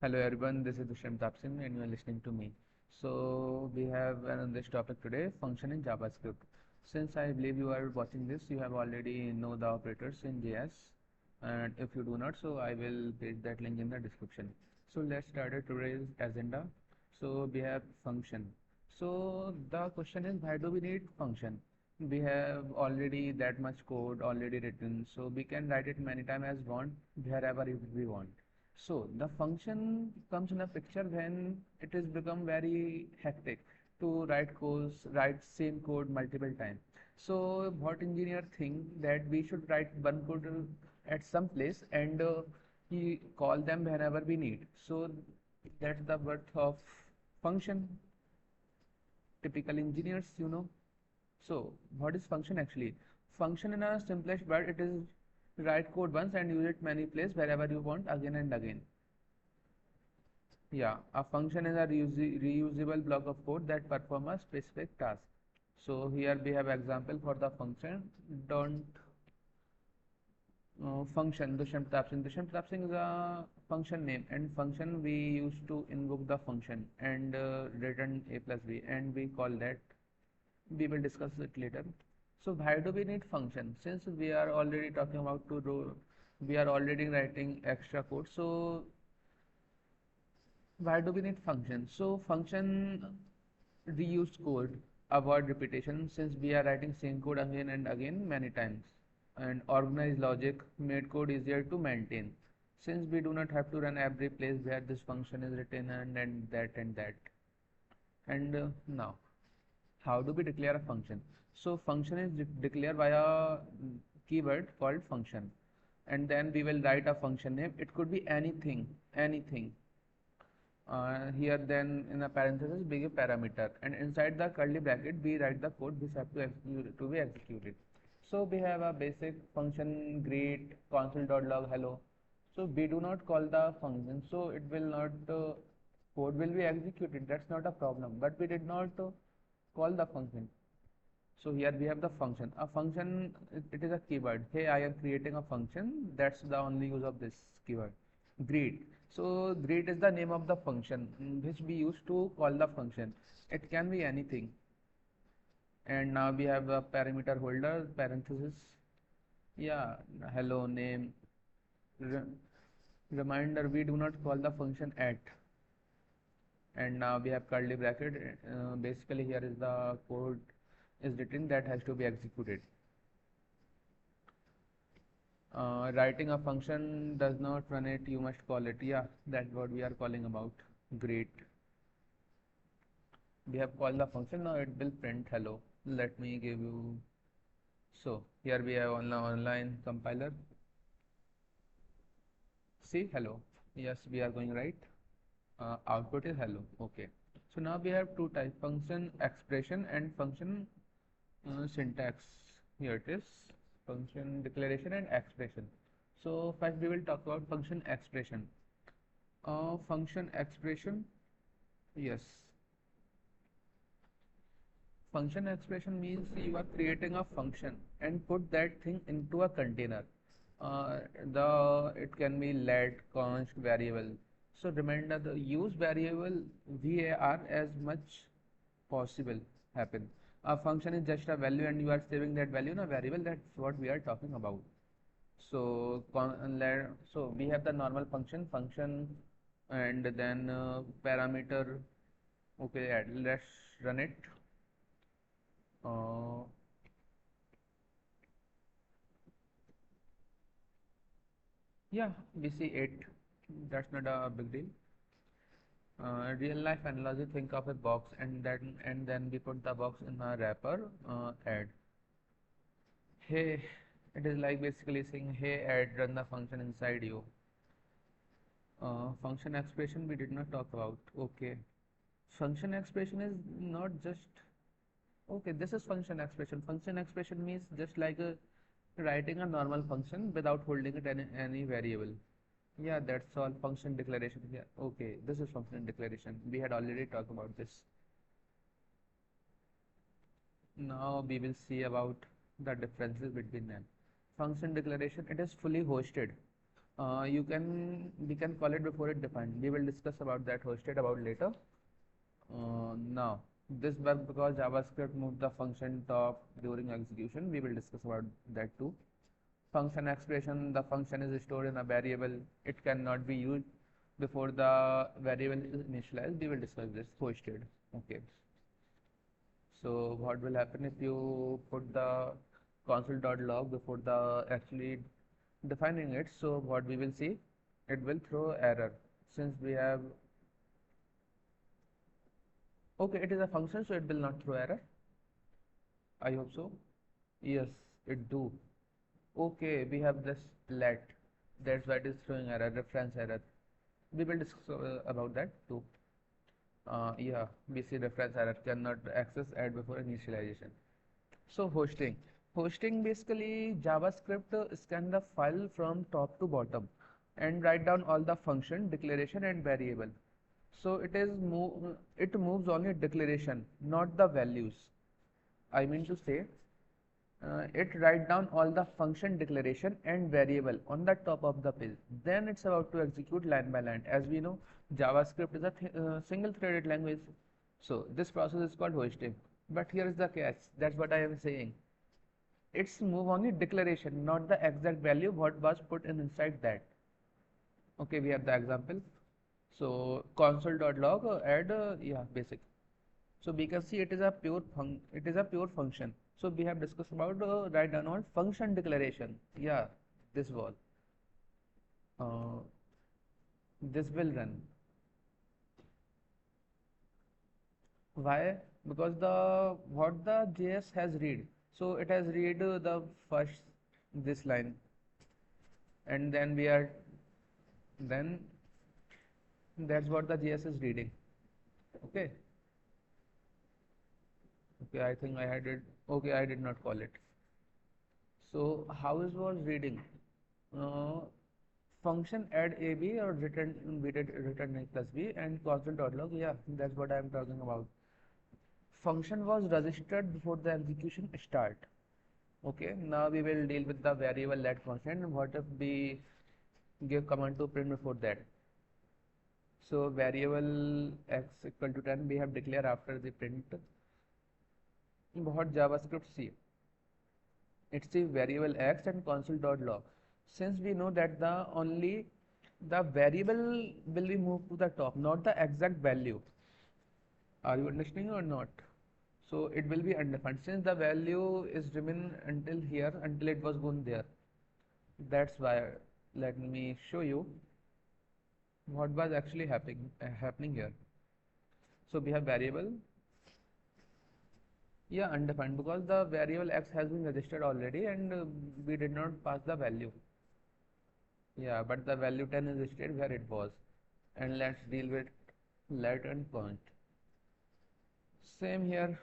Hello everyone, this is Dushyant Tapsin and you are listening to me. So we have on this topic today, function in JavaScript. Since I believe you are watching this, you have already know the operators in JS, and if you do not, so I will paste that link in the description. So let's start today's agenda. So we have function. So the question is, why do we need function? We have already that much code already written, so we can write it many times as want, wherever we want. So the function comes in a picture when it is become very hectic to write same code multiple times. So what engineer think that we should write one code at some place and we call them whenever we need. So that's the birth of function. Typical engineers. So what is function actually? Function in a simplest word, it is write code once and use it many places wherever you want again and again. Yeah, a function is a reusable block of code that perform a specific task. So here we have example for the function. Don't function Dushyant Tapsin. Dushyant Tapsin is a function name, and function we used to invoke the function and return a plus b, and we call that. We will discuss it later. So why do we need function? Since we are already talking about we are already writing extra code. So why do we need function? So function reuse code, avoid repetition since we are writing same code again and again many times. And organized logic made code easier to maintain since we do not have to run every place where this function is written and that and that. And now, how do we declare a function? So function is declared by a keyword called function. And then we will write a function name. It could be anything. Here then in a parenthesis we give parameter, and inside the curly bracket we write the code which have to be executed. So we have a basic function greet console.log hello. So we do not call the function, so it will not code will be executed. That's not a problem, but we did not call the function. So here we have the function. A function, it is a keyword. Hey, I am creating a function. That's the only use of this keyword. Greet. So greet is the name of the function which we use to call the function. It can be anything. And now we have a parameter holder, parenthesis. Yeah, hello, name. Re Reminder, we do not call the function at. And now we have curly bracket. Basically here is the code is written that has to be executed. Writing a function does not run it, you must call it. Yeah, that's what we are calling about. Great. We have called the function, now it will print hello. Let me give you. So here we have online compiler. See hello. Yes, we are going right. Output is hello. Okay. So now we have two types, function expression and function syntax. Here it is, function declaration and expression. So first we will talk about function expression. Function expression, yes. Function expression means you are creating a function and put that thing into a container. The it can be let, const, variable. So remember the use variable var as much possible happen. A function is just a value and you are saving that value in a variable. That's what we are talking about. So so we have the normal function and then parameter. Okay, let's run it. Uh, yeah, we see 8. That's not a big deal. Real life analogy, think of a box and then we put the box in a wrapper. Add. Hey, it is like basically saying, hey, add, run the function inside you. Function expression we did not talk about. Okay. Function expression is not just. Okay, this is function expression. Function expression means just like writing a normal function without holding it any variable. Yeah, that's all. Function declaration. Yeah, okay, this is function declaration. We had already talked about this. Now we will see about the differences between them. Function declaration, it is fully hosted. We can call it before it defined. We will discuss about that hosted about later. Now this work because JavaScript moved the function top during execution. We will discuss about that too. Function expression, the function is stored in a variable. It cannot be used before the variable is initialized. We will discuss this hosted. Okay. So what will happen if you put the console.log before the actually defining it? So what we will see, it will throw error since we have, okay, it is a function, so it will not throw error. I hope so. Yes, it do. Okay, we have this let. That's why it is throwing error, reference error. We will discuss about that too. Yeah, we see reference error cannot access add before initialization. So hosting. Hosting basically JavaScript scan the file from top to bottom and write down all the function, declaration and variable. So it moves only declaration, not the values. I mean to say, it write down all the function declaration and variable on the top of the page. Then it's about to execute line by line. As we know, JavaScript is a single threaded language. So this process is called hosting. But here is the catch. That's what I am saying. It's move only declaration, not the exact value what was put in inside that. Okay, we have the example. So console.log add yeah basic. So we can see it is a pure function. So we have discussed about write down all function declaration. Yeah, this was uh, this will run. Why? Because the what the JS has read. So it has read the first this line, and then we are then that's what the JS is reading. Okay. Okay, I think I had it. Okay, I did not call it. So how is was reading? Uh, Function add AB or return a plus B and console.log. Yeah, that's what I am talking about. Function was registered before the execution start. Okay, now we will deal with the variable let constant. What if we give command to print before that? So variable x equal to 10 we have declared after the print. What JavaScript see? It's the variable x and console.log. Since we know that the variable will be moved to the top, not the exact value. Are you understanding or not? So it will be undefined since the value is remain until here until it was gone there. That's why let me show you what was actually happening here. So we have variable, yeah, undefined because the variable x has been registered already and we did not pass the value. Yeah, but the value 10 is stayed where it was. And let's deal with let and point. Same here.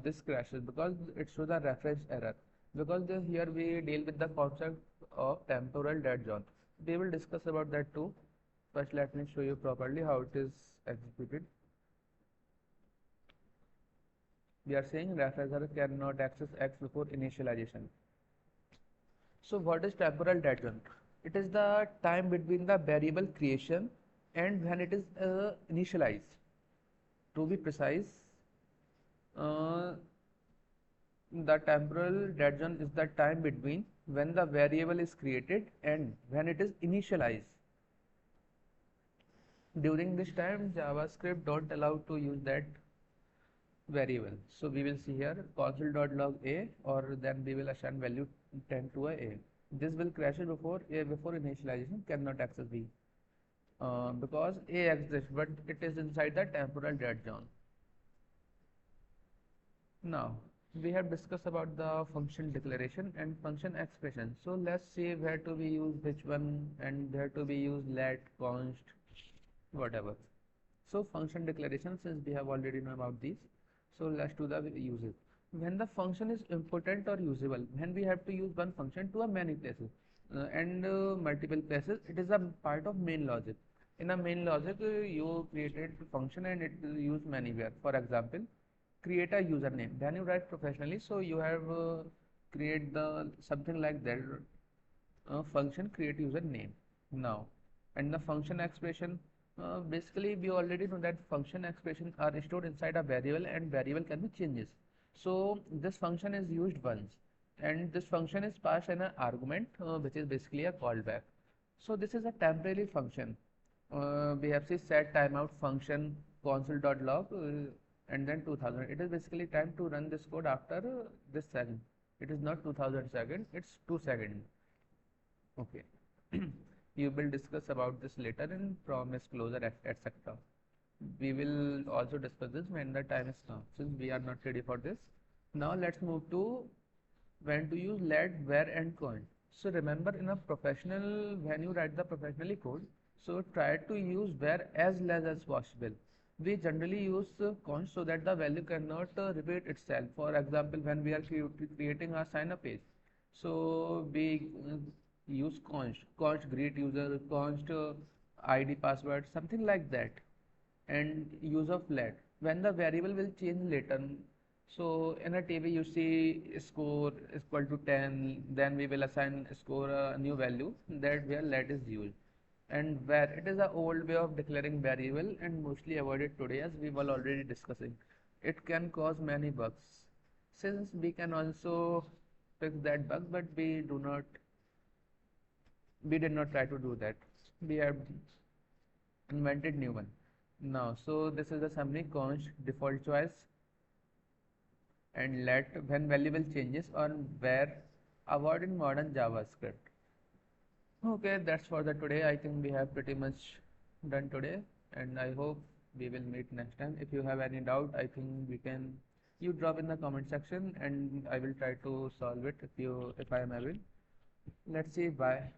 This crashes because it shows a reference error. Because here we deal with the concept of temporal dead zone. We will discuss about that too. First, let me show you properly how it is executed. We are saying reference error cannot access X before initialization. So what is temporal dead zone? It is the time between the variable creation and when it is initialized. To be precise, uh, the temporal dead zone is the time between when the variable is created and when it is initialized. During this time, JavaScript don't allow to use that variable. So we will see here console.log a, or then we will assign value 10 to a. This will crash it before initialization cannot access b. Because a exists but it is inside the temporal dead zone. Now we have discussed about the function declaration and function expression. So let's see where to be used which one and where to be used let, const, whatever. So function declaration, since we have already know about these, so let's do the uses. When the function is important or usable, when we have to use one function to a many places and multiple places, it is a part of main logic. In a main logic, you created function and it is used anywhere. For example, create a username. When you write professionally, so you have create the something like that. function create user name now. And the function expression, basically we already know that function expression are stored inside a variable and variable can be changes. So this function is used once and this function is passed in an argument which is basically a callback. So this is a temporary function. We have say set timeout function console.log and then 2000. It is basically time to run this code after this second. It is not 2000 seconds, it's 2 seconds. Okay. You will discuss about this later in promise closure, etc. We will also discuss this when the time is come, since we are not ready for this. Now let's move to when to use let, where and const. So remember in a professional, when you write the professionally code, so try to use where as less as possible. We generally use const so that the value cannot repeat itself. For example, when we are creating a sign up page, so we use const greet user, const id password, something like that, and use of let when the variable will change later. So in a table you see score is equal to 10, then we will assign score a new value, that where let is used. And where it is an old way of declaring variable and mostly avoided today, as we were already discussing. It can cause many bugs. Since we can also fix that bug, but we did not try to do that. We have invented new one now. So this is the summary: const default choice, and let when variable changes, or where avoid in modern JavaScript. Okay, that's for the today. I think we have pretty much done today, and I hope we will meet next time. If you have any doubt, I think we can you drop in the comment section, and I will try to solve it if I am able. Let's see. Bye.